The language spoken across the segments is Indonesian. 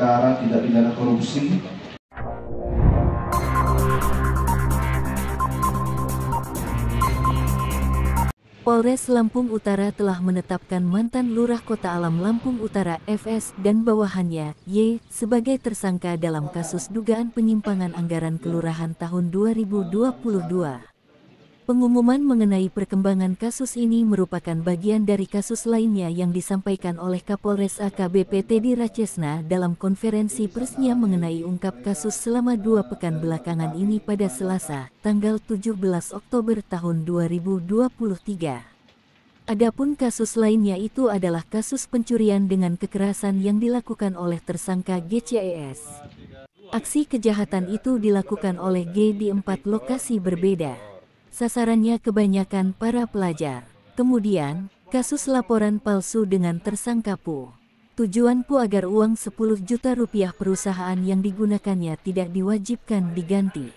perkara tindak pidana korupsi. Polres Lampung Utara telah menetapkan mantan Lurah Kota Alam Lampung Utara FS dan bawahannya Y sebagai tersangka dalam kasus dugaan penyimpangan anggaran kelurahan tahun 2022. Pengumuman mengenai perkembangan kasus ini merupakan bagian dari kasus lainnya yang disampaikan oleh Kapolres AKBP Teddy Rachesna dalam konferensi persnya mengenai ungkap kasus selama 2 pekan belakangan ini pada Selasa, tanggal 17 Oktober tahun 2023. Adapun kasus lainnya itu adalah kasus pencurian dengan kekerasan yang dilakukan oleh tersangka GCES. Aksi kejahatan itu dilakukan oleh G di 4 lokasi berbeda. Sasarannya kebanyakan para pelajar. Kemudian, kasus laporan palsu dengan tersangka Pu. Tujuan Pu agar uang 10 juta rupiah perusahaan yang digunakannya tidak diwajibkan diganti.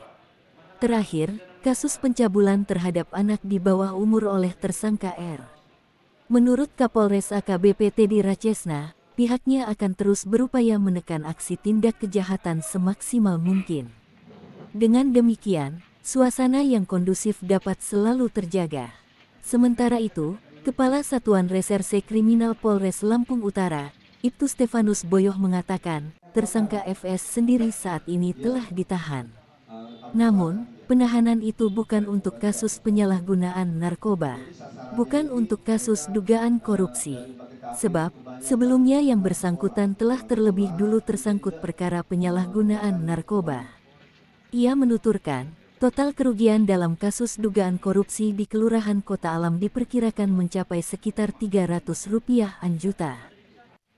Terakhir, kasus pencabulan terhadap anak di bawah umur oleh tersangka R. Menurut Kapolres AKBP Teddy Rachesna, pihaknya akan terus berupaya menekan aksi tindak kejahatan semaksimal mungkin. Dengan demikian, suasana yang kondusif dapat selalu terjaga. Sementara itu, Kepala Satuan Reserse Kriminal Polres Lampung Utara, Ibtu Stefanus Boyoh mengatakan, tersangka FS sendiri saat ini telah ditahan. Namun, penahanan itu bukan untuk kasus penyalahgunaan narkoba, bukan untuk kasus dugaan korupsi. Sebab, sebelumnya yang bersangkutan telah terlebih dulu tersangkut perkara penyalahgunaan narkoba. Ia menuturkan, total kerugian dalam kasus dugaan korupsi di Kelurahan Kota Alam diperkirakan mencapai sekitar Rp300 juta.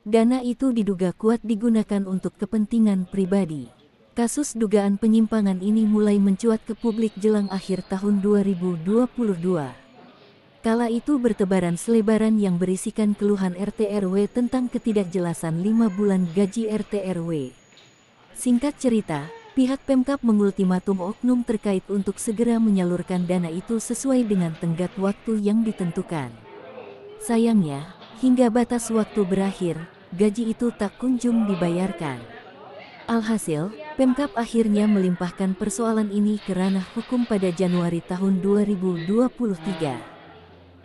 Dana itu diduga kuat digunakan untuk kepentingan pribadi. Kasus dugaan penyimpangan ini mulai mencuat ke publik jelang akhir tahun 2022. Kala itu bertebaran selebaran yang berisikan keluhan RT/RW tentang ketidakjelasan 5 bulan gaji RT/RW. Singkat cerita, pihak Pemkab mengultimatum oknum terkait untuk segera menyalurkan dana itu sesuai dengan tenggat waktu yang ditentukan. Sayangnya, hingga batas waktu berakhir, gaji itu tak kunjung dibayarkan. Alhasil, Pemkab akhirnya melimpahkan persoalan ini ke ranah hukum pada Januari tahun 2023.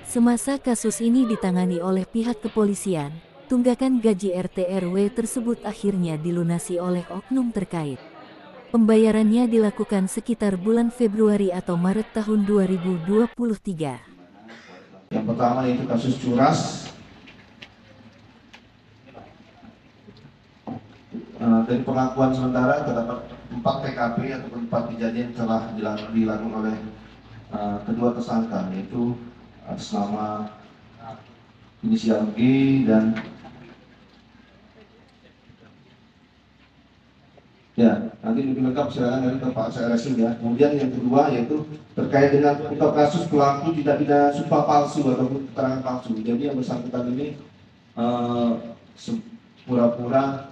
Semasa kasus ini ditangani oleh pihak kepolisian, tunggakan gaji RT/RW tersebut akhirnya dilunasi oleh oknum terkait. Pembayarannya dilakukan sekitar bulan Februari atau Maret tahun 2023. Yang pertama yaitu kasus curas. Dari pengakuan sementara terdapat 4 TKP atau 4 kejadian telah dilakukan oleh kedua tersangka, yaitu atas nama inisial G dan ya, nanti lebih lengkap silakan dari Pak Sekresim ya. Kemudian yang kedua yaitu terkait dengan ungkap kasus pelaku tidak pidana sumpah palsu ataupun keterangan palsu. Jadi yang bersangkutan ini pura-pura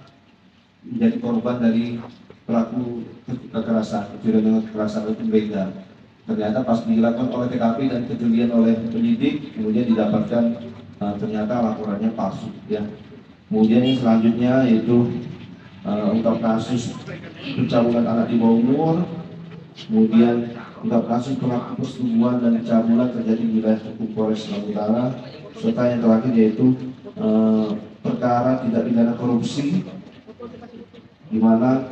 menjadi korban dari pelaku kekerasan, kejadian dengan kekerasan itu begal. Ternyata pas dilakukan oleh TKP dan kejelian oleh penyidik, kemudian didapatkan ternyata laporannya palsu ya. Kemudian yang selanjutnya yaitu ungkap kasus pencabulan anak di bawah umur, kemudian ungkap kasus pelaku persetubuhan dan pencabulan terjadi di wilayah hukum Polres Lampung Utara, serta yang terakhir yaitu perkara tindak pidana korupsi, di mana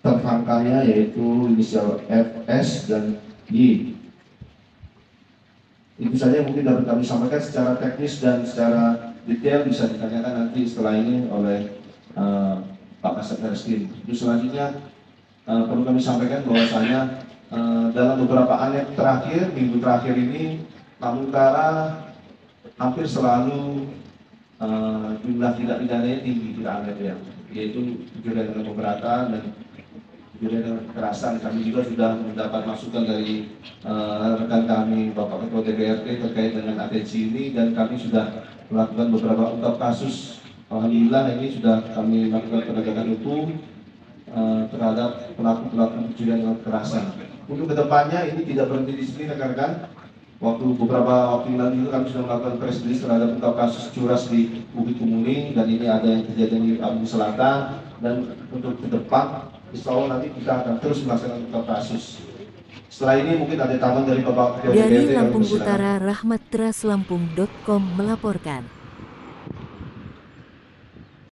tersangkanya yaitu inisial FS dan Y. Itu saja yang mungkin dapat kami sampaikan secara teknis dan secara detail bisa ditanyakan nanti setelah ini oleh Pak Kasat Reskrim. Terus selanjutnya perlu kami sampaikan bahwasanya dalam beberapa anet terakhir, minggu terakhir ini, Lampung Utara hampir selalu jumlah tindak pidananya tinggi, tidak anet ya, yaitu kejadian dengan pemberatan dan kejadian dengan kekerasan. Kami juga sudah mendapat masukan dari rekan kami Bapak Ketua DPRD terkait dengan atensi ini, dan kami sudah melakukan beberapa ungkap kasus. Alhamdulillah ini sudah kami lakukan penegakan hukum terhadap pelaku-pelaku kejadian dengan kekerasan. Untuk kedepannya ini tidak berhenti di sini rekan-rekan. beberapa waktu lalu itu kami sudah melakukan press release terhadap ungkap kasus curas di Bukit Kemuning, dan ini ada yang kejadian di Lampung Selatan, dan untuk ke depan insya Allah nanti kita akan terus melaksanakan ungkap kasus. Setelah ini mungkin ada tambahan dari Bapak Ketua Dari DPRD. Lampung Utara, Rahmat Teras Lampung.com melaporkan.